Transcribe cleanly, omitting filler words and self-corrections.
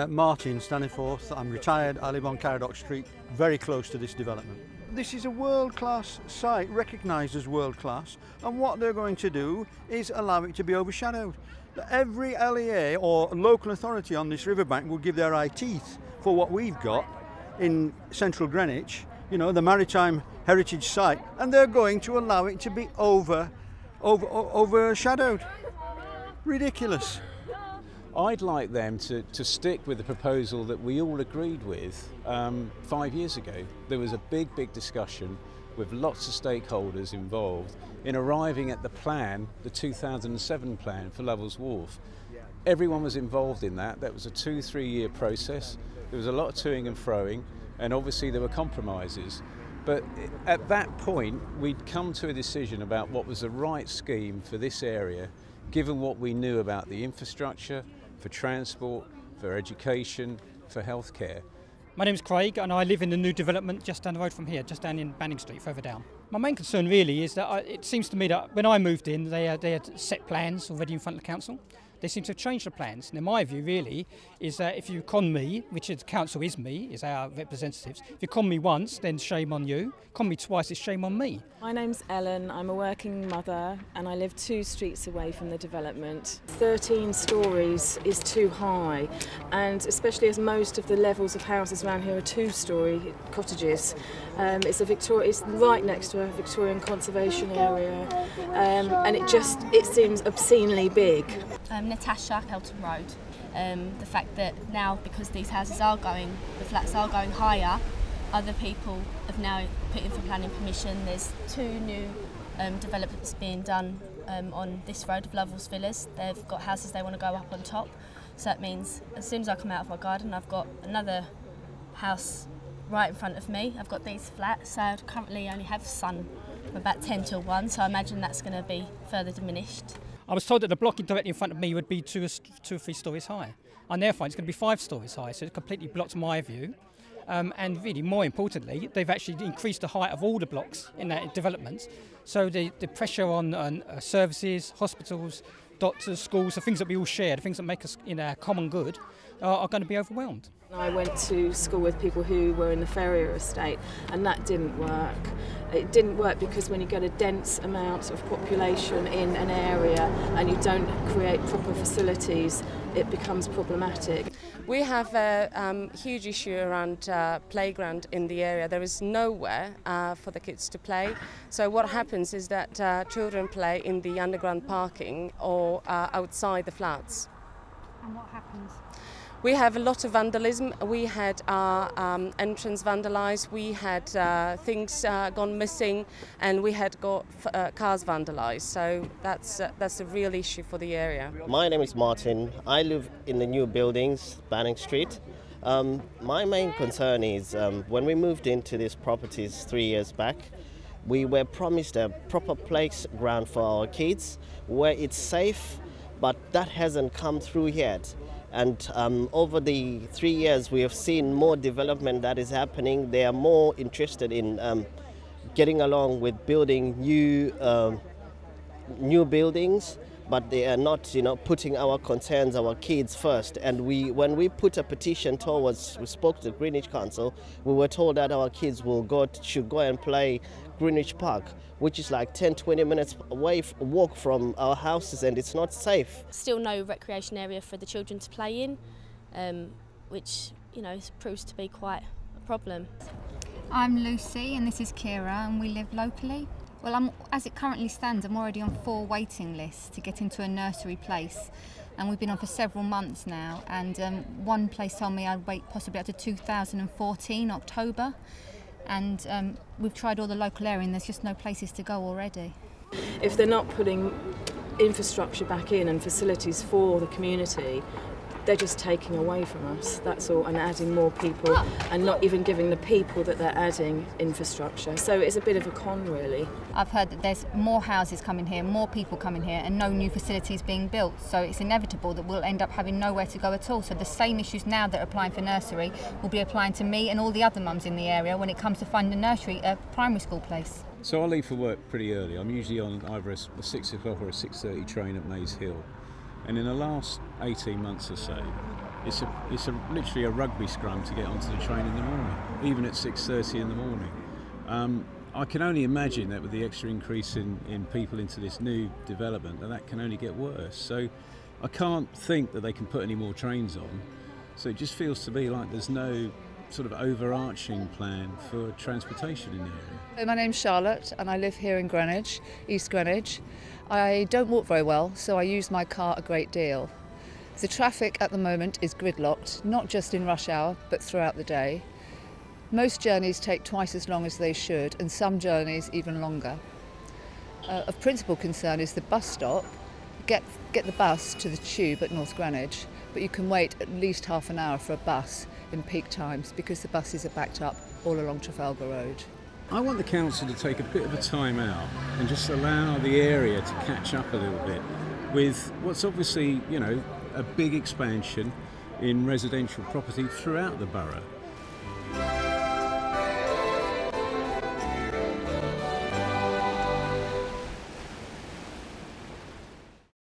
Martin Staniforth. I'm retired. I live on Caradoc Street, very close to this development. This is a world-class site, recognised as world-class, and what they're going to do is allow it to be overshadowed. Every LEA or local authority on this riverbank will give their eye teeth for what we've got in central Greenwich, you know, the Maritime Heritage Site, and they're going to allow it to be overshadowed. Ridiculous. I'd like them to stick with the proposal that we all agreed with 5 years ago. There was a big discussion with lots of stakeholders involved in arriving at the plan, the 2007 plan for Lovell's Wharf. Everyone was involved in that. That was a 2-3 year process. There was a lot of toing and froing, and obviously there were compromises. But at that point, we'd come to a decision about what was the right scheme for this area, given what we knew about the infrastructure, for transport, for education, for healthcare. My name is Craig and I live in the new development just down the road from here, just down in Banning Street, further down. My main concern really is that it seems to me that when I moved in, they had set plans already in front of the council. They seem to have changed the plans. And in my view really is that if you con me, which the council is me, is our representatives, if you con me once, then shame on you. Con me twice, it's shame on me. My name's Ellen, I'm a working mother and I live 2 streets away from the development. 13 stories is too high, and especially as most of the levels of houses around here are 2-storey cottages. It's right next to a Victorian conservation area, and it seems obscenely big. Natasha, Kelton Road. The fact that now, because these houses are going, the flats are going higher, other people have now put in for planning permission. There's 2 new developments being done on this road of Lovell's Villas. They've got houses they want to go up on top. So that means as soon as I come out of my garden, I've got another house right in front of me. I've got these flats, so I currently only have sun from about 10 till 1, so I imagine that's going to be further diminished. I was told that the block directly in front of me would be 2 or 3 stories high. I now find it's going to be 5 stories high, so it completely blocked my view. And really, more importantly, they've actually increased the height of all the blocks in that development. So the pressure on services, hospitals, doctors, schools, the things that we all share, the things that make us in our common good, are going to be overwhelmed. I went to school with people who were in the Ferrier estate, and that didn't work. It didn't work because when you get a dense amount of population in an area and you don't create proper facilities, it becomes problematic. We have a huge issue around playground in the area. There is nowhere for the kids to play. So what happens is that children play in the underground parking or outside the flats. And what happens? We have a lot of vandalism. We had our entrance vandalised, we had things gone missing, and we had got cars vandalised. So that's a real issue for the area. My name is Martin. I live in the new buildings, Banning Street. My main concern is when we moved into these properties 3 years back, we were promised a proper playground for our kids where it's safe, but that hasn't come through yet. And over the 3 years, we have seen more development that is happening. They are more interested in getting along with building new buildings, but they are not, putting our concerns, our kids first. And when we put a petition towards, we spoke to Greenwich Council, we were told that our kids should go and play Greenwich Park, which is like 10-20 minutes away walk from our houses, and it's not safe. Still no recreation area for the children to play in, which proves to be quite a problem. I'm Lucy and this is Kira, and we live locally. Well, as it currently stands, I'm already on 4 waiting lists to get into a nursery place, and we've been on for several months now. And one place told me I'd wait possibly up to 2014 October. And we've tried all the local area and there's just no places to go already. If they're not putting infrastructure back in and facilities for the community, they're just taking away from us, that's all, and adding more people and not even giving the people that they're adding infrastructure. So it's a bit of a con, really. I've heard that there's more houses coming here, more people coming here, and no new facilities being built. So it's inevitable that we'll end up having nowhere to go at all. So the same issues now that are applying for nursery will be applying to me and all the other mums in the area when it comes to finding a primary school place. So I leave for work pretty early. I'm usually on either a 6 o'clock or a 6:30 train at Maze Hill. And in the last 18 months or so, it's literally a rugby scrum to get onto the train in the morning, even at 6:30 in the morning. I can only imagine that with the extra increase in people into this new development, that can only get worse. So I can't think that they can put any more trains on. So it just feels to me like there's no sort of overarching plan for transportation in the area. My name's Charlotte and I live here in Greenwich, East Greenwich. I don't walk very well, so I use my car a great deal. The traffic at the moment is gridlocked, not just in rush hour, but throughout the day. Most journeys take twice as long as they should, and some journeys even longer. Of principal concern is the bus stop. Get the bus to the tube at North Greenwich, but you can wait at least half an hour for a bus in peak times because the buses are backed up all along Trafalgar Road. I want the council to take a bit of a time out and just allow the area to catch up a little bit with what's obviously, you know, a big expansion in residential property throughout the borough.